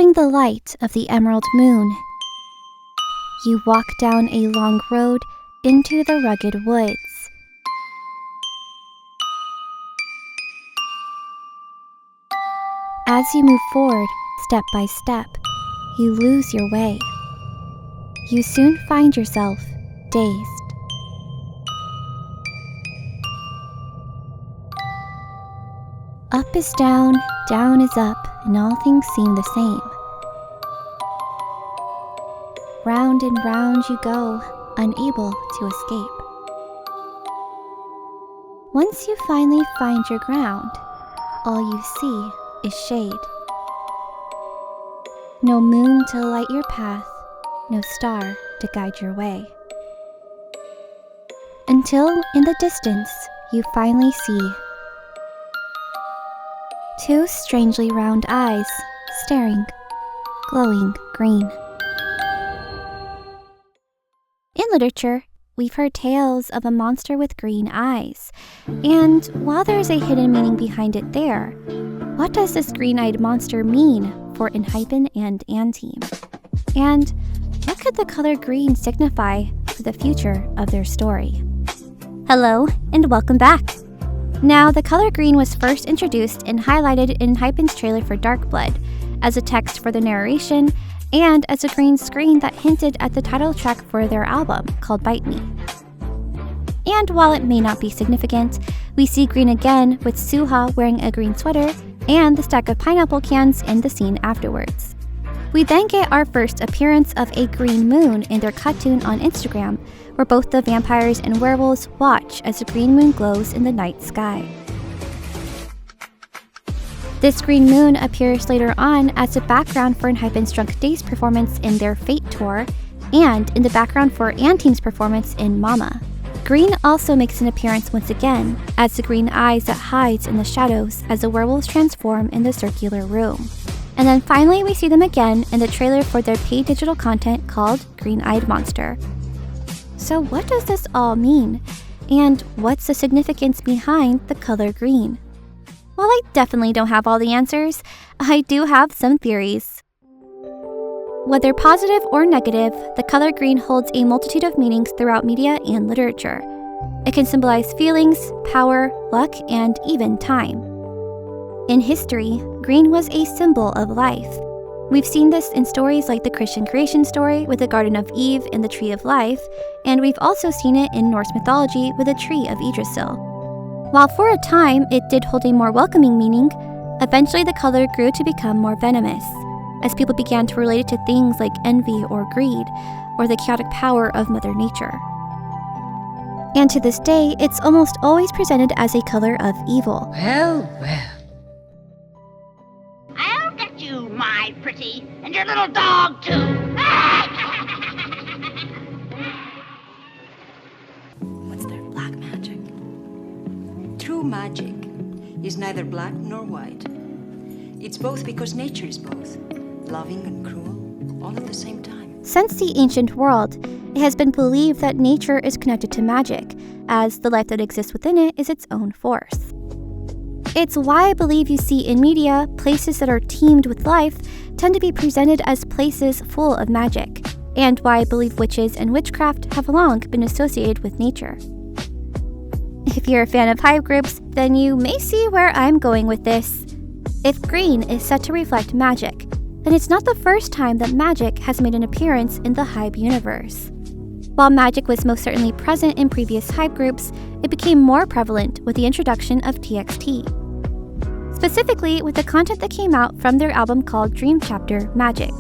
following the light of the emerald moon, you walk down a long road into the rugged woods. As you move forward, step by step, you lose your way. You soon find yourself dazed. Up is down is up, and all things seem the same. Round and round you go, unable to escape. Once you finally find your ground, all you see is shade. No moon to light your path, no star to guide your way. Until in the distance you finally see two strangely round eyes staring, glowing green. In literature, we've heard tales of a monster with green eyes, and while there's a hidden meaning behind it there, what does this green-eyed monster mean for Enhypen and Team? And what could the color green signify for the future of their story? Hello, and welcome back! Now, the color green was first introduced and highlighted in Enhypen's trailer for Dark Blood, as a text for the narration, and as a green screen that hinted at the title track for their album, called Bite Me. And while it may not be significant, we see green again with Suha wearing a green sweater and the stack of pineapple cans in the scene afterwards. We then get our first appearance of a green moon in their cartoon on Instagram, where both the vampires and werewolves watch as the green moon glows in the night sky. This green moon appears later on as the background for Enhypen's Drunk Days performance in their Fate tour, and in the background for Team's performance in Mama. Green also makes an appearance once again, as the green eyes that hides in the shadows as the werewolves transform in the circular room. And then finally we see them again in the trailer for their paid digital content called Green-Eyed Monster. So what does this all mean? And what's the significance behind the color green? While I definitely don't have all the answers, I do have some theories. Whether positive or negative, the color green holds a multitude of meanings throughout media and literature. It can symbolize feelings, power, luck, and even time. In history, green was a symbol of life. We've seen this in stories like the Christian creation story with the Garden of Eve and the Tree of Life, and we've also seen it in Norse mythology with the Tree of Yggdrasil. While for a time it did hold a more welcoming meaning, eventually the color grew to become more venomous, as people began to relate it to things like envy or greed, or the chaotic power of Mother Nature. And to this day, it's almost always presented as a color of evil. Well. I'll get you, my pretty, and your little dog, too. What's their black magic? True magic is neither black nor white. It's both because nature is both, loving and cruel, all at the same time. Since the ancient world, it has been believed that nature is connected to magic, as the life that exists within it is its own force. It's why I believe you see in media, places that are teemed with life tend to be presented as places full of magic, and why I believe witches and witchcraft have long been associated with nature. If you're a fan of hive groups, then you may see where I'm going with this. If green is set to reflect magic, then it's not the first time that magic has made an appearance in the Hive universe. While magic was most certainly present in previous Hive groups, it became more prevalent with the introduction of TXT. Specifically with the content that came out from their album called Dream Chapter Magic.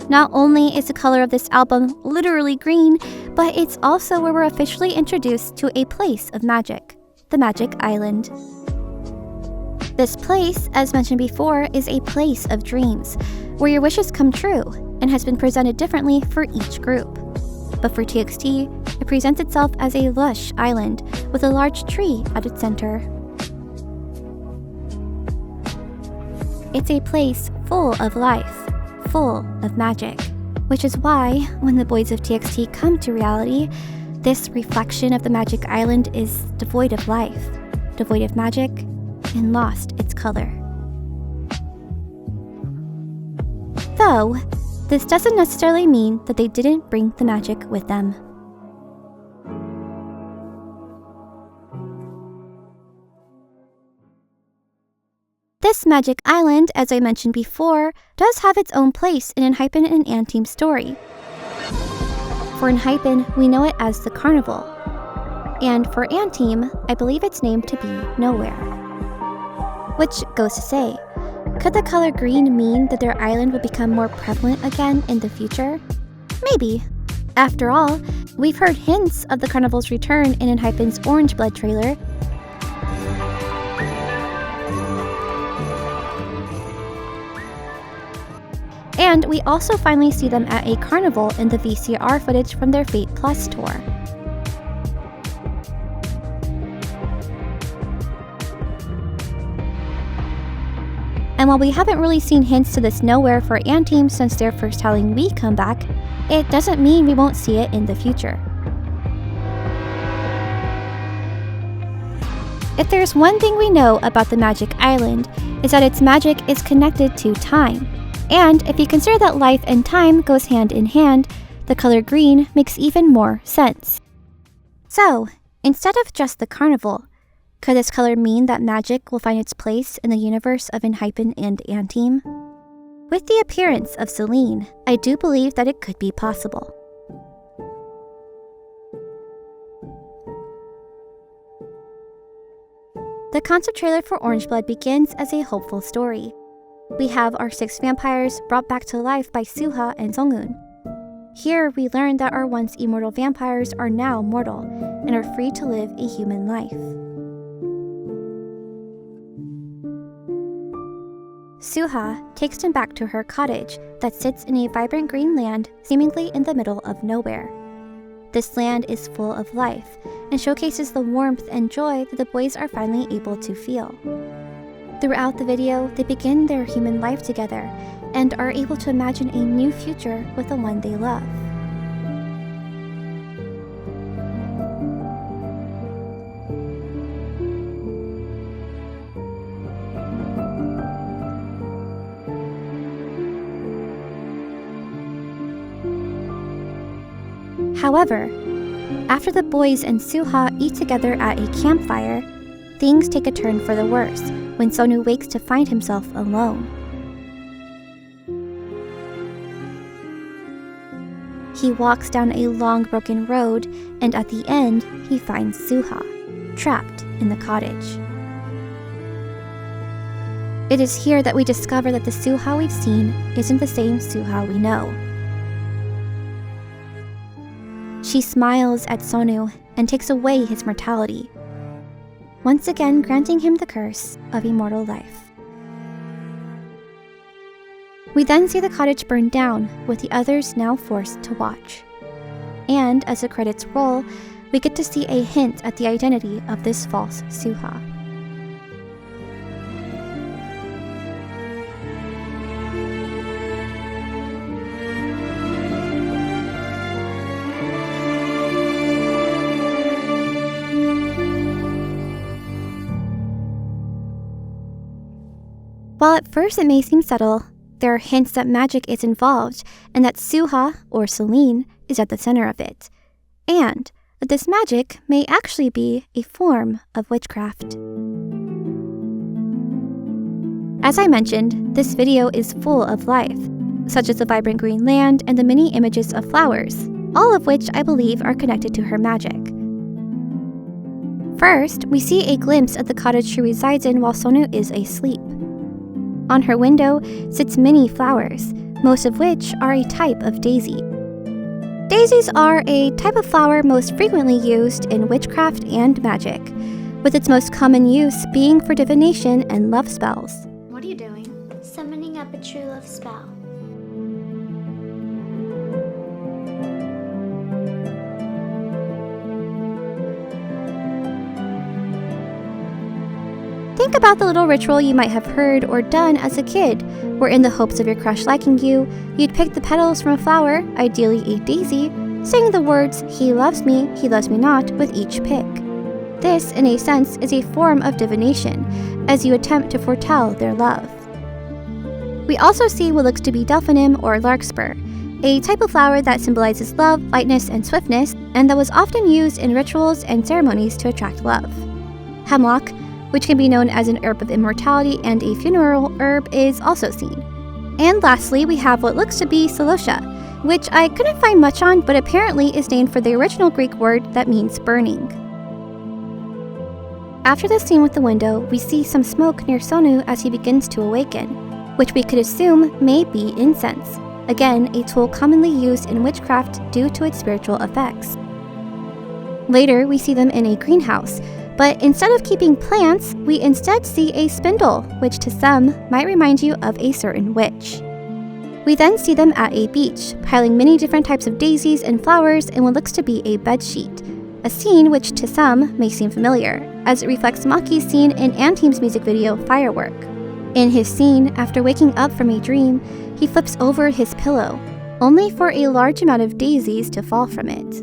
Not only is the color of this album literally green, but it's also where we're officially introduced to a place of magic, the Magic Island. This place, as mentioned before, is a place of dreams, where your wishes come true, and has been presented differently for each group. But for TXT, it presents itself as a lush island with a large tree at its center. It's a place full of life, full of magic, which is why, when the boys of TXT come to reality, this reflection of the Magic Island is devoid of life, devoid of magic, and lost its color. Though, this doesn't necessarily mean that they didn't bring the magic with them. This magic island, as I mentioned before, does have its own place in Enhypen and Anteam's story. For Enhypen, we know it as the Carnival, and for Anteam, I believe it's named to be Nowhere. Which goes to say, could the color green mean that their island would become more prevalent again in the future? Maybe. After all, we've heard hints of the Carnival's return in Enhypen's Orange Blood trailer, and we also finally see them at a carnival in the VCR footage from their Fate Plus tour. And while we haven't really seen hints to this Nowhere for Anteam since their first Halloween Week comeback, it doesn't mean we won't see it in the future. If there's one thing we know about the Magic Island, is that its magic is connected to time. And if you consider that life and time goes hand in hand, the color green makes even more sense. So, instead of just the carnival, could this color mean that magic will find its place in the universe of Enhypen and Anteam? With the appearance of Celine, I do believe that it could be possible. The concept trailer for Orange Blood begins as a hopeful story. We have our 6 vampires brought back to life by Suha and Songun. Here, we learn that our once immortal vampires are now mortal and are free to live a human life. Suha takes them back to her cottage that sits in a vibrant green land seemingly in the middle of nowhere. This land is full of life and showcases the warmth and joy that the boys are finally able to feel. Throughout the video, they begin their human life together and are able to imagine a new future with the one they love. However, after the boys and Suha eat together at a campfire, things take a turn for the worse when Sonu wakes to find himself alone. He walks down a long broken road, and at the end, he finds Suha, trapped in the cottage. It is here that we discover that the Suha we've seen isn't the same Suha we know. She smiles at Sonu and takes away his mortality, once again granting him the curse of immortal life. We then see the cottage burn down, with the others now forced to watch. And as the credits roll, we get to see a hint at the identity of this false Suha. While at first it may seem subtle, there are hints that magic is involved and that Suha, or Celine, is at the center of it, and that this magic may actually be a form of witchcraft. As I mentioned, this video is full of life, such as the vibrant green land and the many images of flowers, all of which I believe are connected to her magic. First, we see a glimpse of the cottage she resides in while Sonu is asleep. On her window sits many flowers, most of which are a type of daisy. Daisies are a type of flower most frequently used in witchcraft and magic, with its most common use being for divination and love spells. What are you doing? Summoning up a true love spell. Think about the little ritual you might have heard or done as a kid, where in the hopes of your crush liking you, you'd pick the petals from a flower, ideally a daisy, saying the words, he loves me not, with each pick. This, in a sense, is a form of divination, as you attempt to foretell their love. We also see what looks to be delphinum or larkspur, a type of flower that symbolizes love, lightness, and swiftness, and that was often used in rituals and ceremonies to attract love. Hemlock, which can be known as an herb of immortality and a funeral herb, is also seen. And lastly, we have what looks to be celosia, which I couldn't find much on, but apparently is named for the original Greek word that means burning. After the scene with the window, we see some smoke near Sonu as he begins to awaken, which we could assume may be incense, again a tool commonly used in witchcraft due to its spiritual effects. Later, we see them in a greenhouse, but instead of keeping plants, we instead see a spindle, which to some might remind you of a certain witch. We then see them at a beach, piling many different types of daisies and flowers in what looks to be a bedsheet, a scene which to some may seem familiar, as it reflects Maki's scene in Anteam's music video Firework. In his scene, after waking up from a dream, he flips over his pillow, only for a large amount of daisies to fall from it.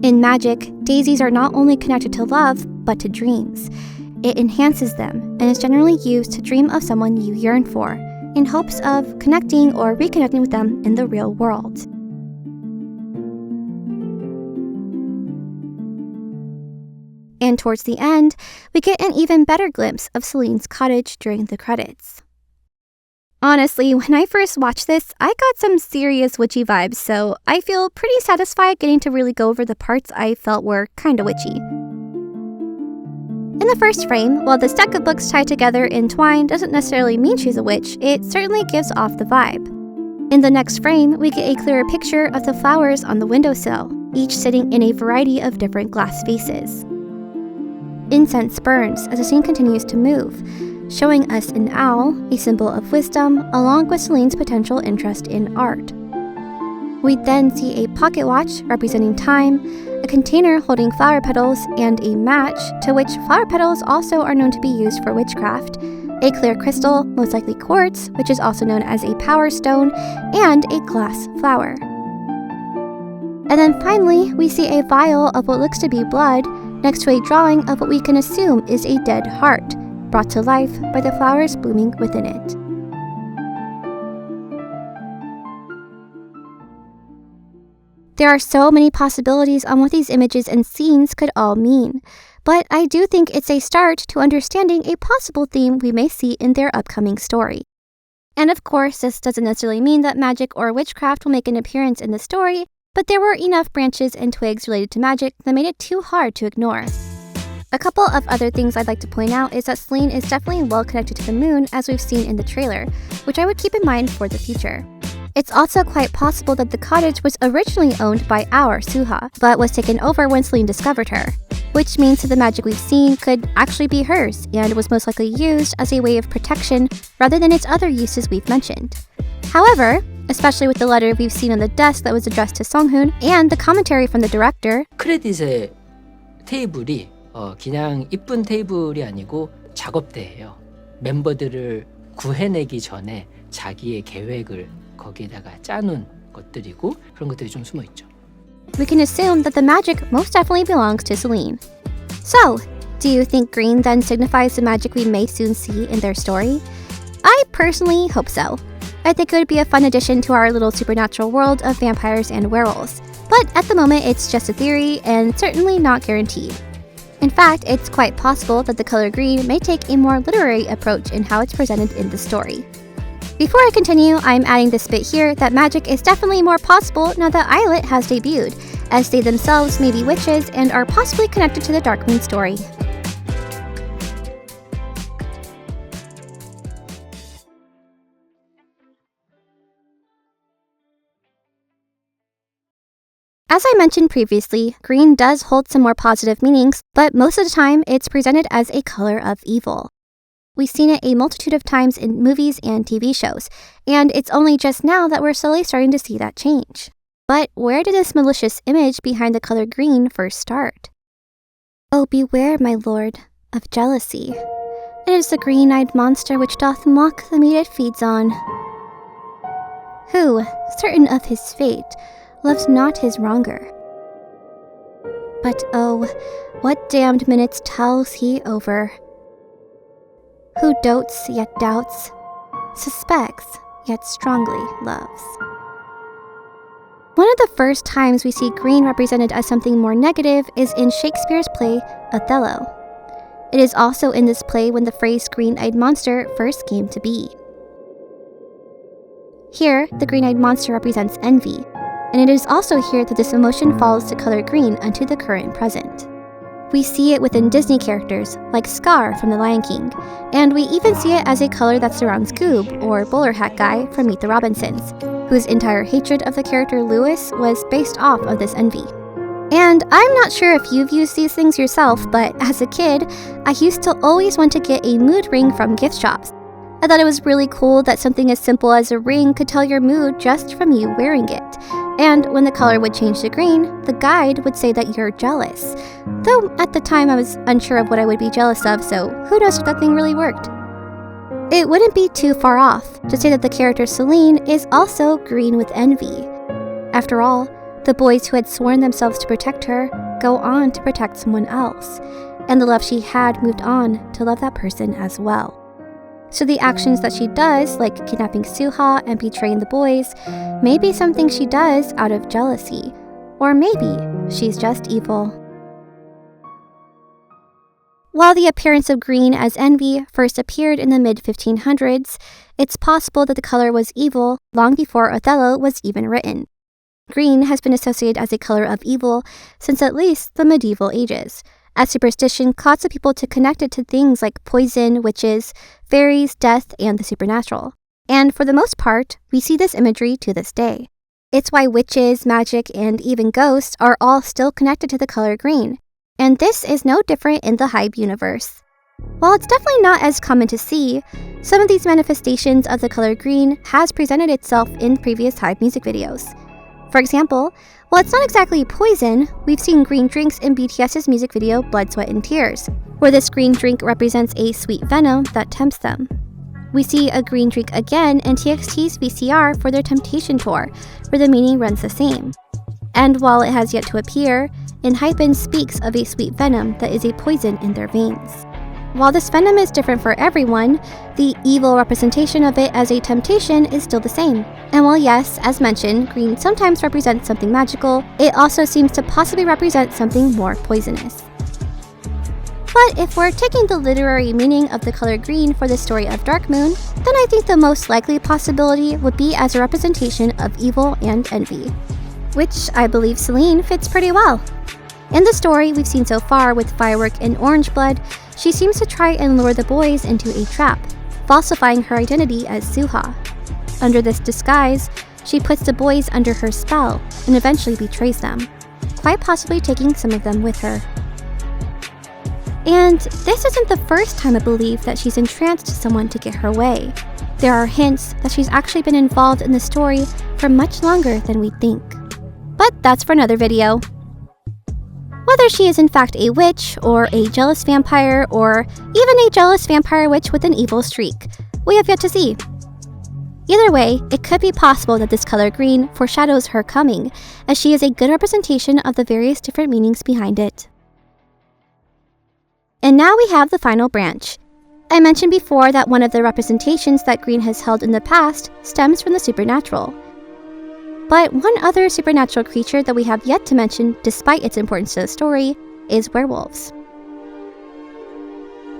In Magick, daisies are not only connected to love, but to dreams. It enhances them, and is generally used to dream of someone you yearn for, in hopes of connecting or reconnecting with them in the real world. And towards the end, we get an even better glimpse of Celine's cottage during the credits. Honestly, when I first watched this, I got some serious witchy vibes, so I feel pretty satisfied getting to really go over the parts I felt were kinda witchy. In the first frame, while the stack of books tied together in twine doesn't necessarily mean she's a witch, it certainly gives off the vibe. In the next frame, we get a clearer picture of the flowers on the windowsill, each sitting in a variety of different glass vases. Incense burns as the scene continues to move, showing us an owl, a symbol of wisdom, along with Celine's potential interest in art. We then see a pocket watch representing time, a container holding flower petals, and a match, to which flower petals also are known to be used for witchcraft, a clear crystal, most likely quartz, which is also known as a power stone, and a glass flower. And then finally, we see a vial of what looks to be blood, next to a drawing of what we can assume is a dead heart, brought to life by the flowers blooming within it. There are so many possibilities on what these images and scenes could all mean, but I do think it's a start to understanding a possible theme we may see in their upcoming story. And of course, this doesn't necessarily mean that magic or witchcraft will make an appearance in the story, but there were enough branches and twigs related to magic that made it too hard to ignore. A couple of other things I'd like to point out is that Celine is definitely well connected to the moon, as we've seen in the trailer, which I would keep in mind for the future. It's also quite possible that the cottage was originally owned by our Suha, but was taken over when Celine discovered her, which means that the magic we've seen could actually be hers, and was most likely used as a way of protection rather than its other uses we've mentioned. However, especially with the letter we've seen on the desk that was addressed to Songhoon, and the commentary from the director, 크레딧의 테이블이 그냥 이쁜 테이블이 아니고 작업대예요. 멤버들을 구해내기 전에 자기의 계획을 거기에다가 짜놓은 것들이고 그런 것들이 좀 숨어 있죠. we can assume that the magic most definitely belongs to Celine. So, do you think green then signifies the magic we may soon see in their story? I personally hope so. I think it would be a fun addition to our little supernatural world of vampires and werewolves. But at the moment, it's just a theory and certainly not guaranteed. In fact, it's quite possible that the color green may take a more literary approach in how it's presented in the story. Before I continue, I'm adding this bit here that magic is definitely more possible now that Eyelet has debuted, as they themselves may be witches and are possibly connected to the Darkmoon story. As I mentioned previously, green does hold some more positive meanings, but most of the time it's presented as a color of evil. We've seen it a multitude of times in movies and TV shows, and it's only just now that we're slowly starting to see that change. But where did this malicious image behind the color green first start? Oh, beware, my lord, of jealousy. It is the green-eyed monster which doth mock the meat it feeds on. Who, certain of his fate, loves not his wronger. But oh, what damned minutes tells he over? Who dotes yet doubts, suspects yet strongly loves. One of the first times we see green represented as something more negative is in Shakespeare's play Othello. It is also in this play when the phrase green-eyed monster first came to be. Here, the green-eyed monster represents envy, and it is also here that this emotion follows the color green unto the current present. We see it within Disney characters, like Scar from The Lion King, and we even see it as a color that surrounds Goob, or bowler hat guy from Meet the Robinsons, whose entire hatred of the character Lewis was based off of this envy. And I'm not sure if you've used these things yourself, but as a kid, I used to always want to get a mood ring from gift shops. I thought it was really cool that something as simple as a ring could tell your mood just from you wearing it. And when the color would change to green, the guide would say that you're jealous. Though at the time I was unsure of what I would be jealous of, so who knows if that thing really worked. It wouldn't be too far off to say that the character Celine is also green with envy. After all, the boys who had sworn themselves to protect her go on to protect someone else, and the love she had moved on to love that person as well. So the actions that she does, like kidnapping Suha and betraying the boys, may be something she does out of jealousy, or maybe she's just evil. While the appearance of green as envy first appeared in the mid-1500s, it's possible that the color was evil long before Othello was even written. Green has been associated as a color of evil since at least the medieval ages, as superstition caused the people to connect it to things like poison, witches, fairies, death, and the supernatural. And for the most part, we see this imagery to this day. It's why witches, magic, and even ghosts are all still connected to the color green. And this is no different in the Hype universe. While it's definitely not as common to see, some of these manifestations of the color green has presented itself in previous Hype music videos. For example, while it's not exactly poison, we've seen green drinks in BTS's music video Blood, Sweat, and Tears, where this green drink represents a sweet venom that tempts them. We see a green drink again in TXT's VCR for their Temptation tour, where the meaning runs the same. And while it has yet to appear, Enhypen speaks of a sweet venom that is a poison in their veins. While this venom is different for everyone, the evil representation of it as a temptation is still the same. And while yes, as mentioned, green sometimes represents something magical, it also seems to possibly represent something more poisonous. But if we're taking the literary meaning of the color green for the story of Dark Moon, then I think the most likely possibility would be as a representation of evil and envy, which I believe Celine fits pretty well. In the story we've seen so far with Firework and Orange Blood, she seems to try and lure the boys into a trap, falsifying her identity as Suha. Under this disguise, she puts the boys under her spell and eventually betrays them, quite possibly taking some of them with her. And this isn't the first time I believe that she's entranced someone to get her way. There are hints that she's actually been involved in the story for much longer than we think. But that's for another video. Whether she is in fact a witch, or a jealous vampire, or even a jealous vampire witch with an evil streak, we have yet to see. Either way, it could be possible that this color green foreshadows her coming, as she is a good representation of the various different meanings behind it. And now we have the final branch. I mentioned before that one of the representations that green has held in the past stems from the supernatural. But one other supernatural creature that we have yet to mention, despite its importance to the story, is werewolves.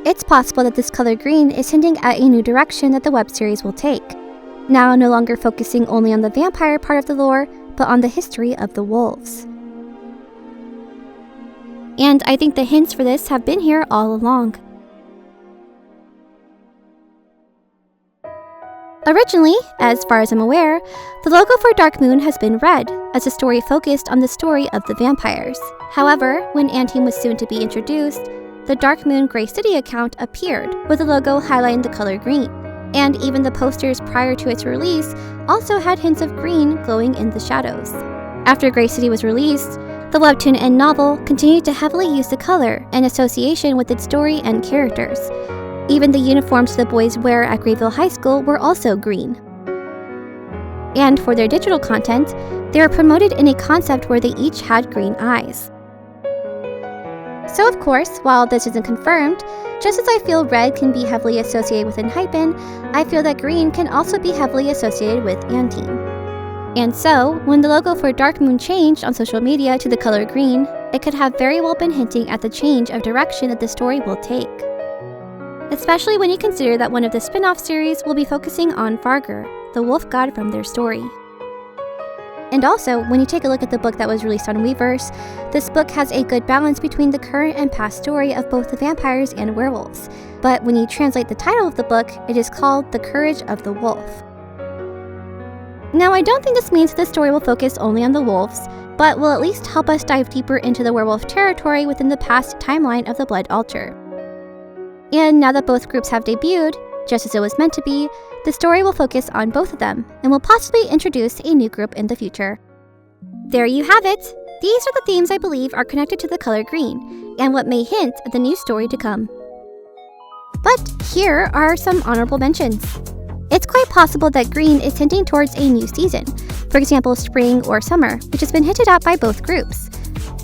It's possible that this color green is hinting at a new direction that the web series will take, now no longer focusing only on the vampire part of the lore, but on the history of the wolves. And I think the hints for this have been here all along. Originally, as far as I'm aware, the logo for Dark Moon has been red, as the story focused on the story of the vampires. However, when Anthem was soon to be introduced, the Dark Moon Grey City account appeared, with the logo highlighting the color green. And even the posters prior to its release also had hints of green glowing in the shadows. After Grey City was released, the webtoon and novel continued to heavily use the color in association with its story and characters. Even the uniforms the boys wear at Grayville High School were also green. And for their digital content, they were promoted in a concept where they each had green eyes. So of course, while this isn't confirmed, just as I feel red can be heavily associated with Enhypen, I feel that green can also be heavily associated with Antime. And so, when the logo for Dark Moon changed on social media to the color green, it could have very well been hinting at the change of direction that the story will take. Especially when you consider that one of the spin-off series will be focusing on Farger, the wolf god from their story. And also, when you take a look at the book that was released on Weverse, this book has a good balance between the current and past story of both the vampires and werewolves. But when you translate the title of the book, it is called The Courage of the Wolf. Now, I don't think this means that the story will focus only on the wolves, but will at least help us dive deeper into the werewolf territory within the past timeline of the Blood Altar. And now that both groups have debuted, just as it was meant to be, the story will focus on both of them, and will possibly introduce a new group in the future. There you have it! These are the themes I believe are connected to the color green, and what may hint at the new story to come. But here are some honorable mentions. It's quite possible that green is hinting towards a new season, for example spring or summer, which has been hinted at by both groups.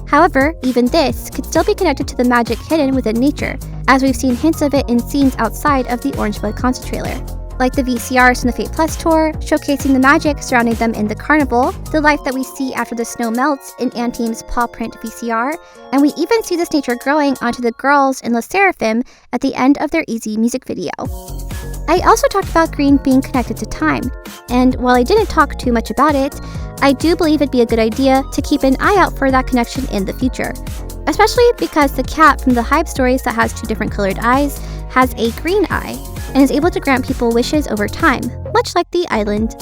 However, even this could still be connected to the magic hidden within nature, as we've seen hints of it in scenes outside of the Orange Blood concert trailer, like the VCRs from the Fate Plus tour, showcasing the magic surrounding them in the carnival, the life that we see after the snow melts in Antime's paw print VCR, and we even see this nature growing onto the girls in Le Seraphim at the end of their Easy music video. I also talked about green being connected to time, and while I didn't talk too much about it, I do believe it'd be a good idea to keep an eye out for that connection in the future. Especially because the cat from the Hype stories that has two different colored eyes has a green eye, and is able to grant people wishes over time, much like the island.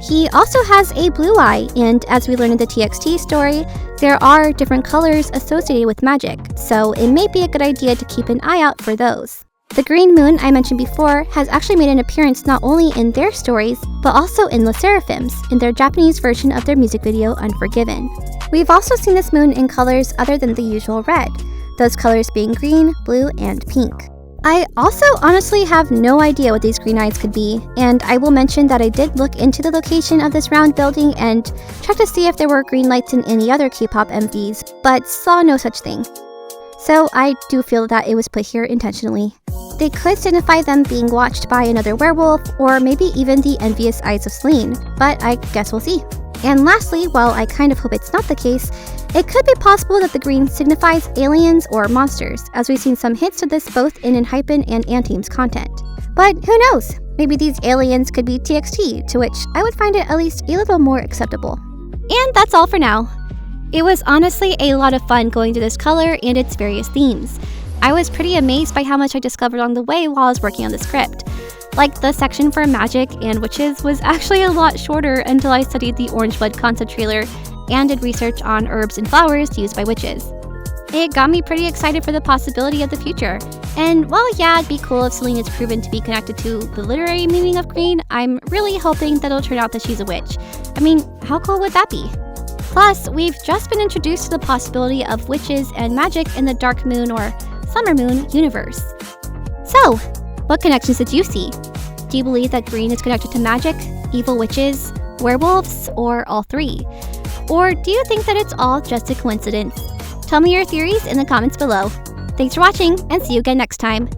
He also has a blue eye, and as we learn in the TXT story, there are different colors associated with magic, so it may be a good idea to keep an eye out for those. The green moon I mentioned before has actually made an appearance not only in their stories, but also in Le Seraphim's, in their Japanese version of their music video Unforgiven. We've also seen this moon in colors other than the usual red, those colors being green, blue, and pink. I also honestly have no idea what these green eyes could be, and I will mention that I did look into the location of this round building and checked to see if there were green lights in any other K-pop MVs, but saw no such thing. So I do feel that it was put here intentionally. They could signify them being watched by another werewolf, or maybe even the envious eyes of Selene, but I guess we'll see. And lastly, while I kind of hope it's not the case, it could be possible that the green signifies aliens or monsters, as we've seen some hints to this both in Enhypen and Antime's content. But who knows? Maybe these aliens could be TXT, to which I would find it at least a little more acceptable. And that's all for now. It was honestly a lot of fun going through this color and its various themes. I was pretty amazed by how much I discovered along the way while I was working on the script. Like, the section for magic and witches was actually a lot shorter until I studied the Orange Blood concept trailer and did research on herbs and flowers used by witches. It got me pretty excited for the possibility of the future. And while yeah, it'd be cool if Selene is proven to be connected to the literary meaning of green, I'm really hoping that it'll turn out that she's a witch. I mean, how cool would that be? Plus, we've just been introduced to the possibility of witches and magic in the Dark Moon or Summer Moon universe. So, what connections did you see? Do you believe that green is connected to magic, evil witches, werewolves, or all three? Or do you think that it's all just a coincidence? Tell me your theories in the comments below. Thanks for watching, and see you again next time.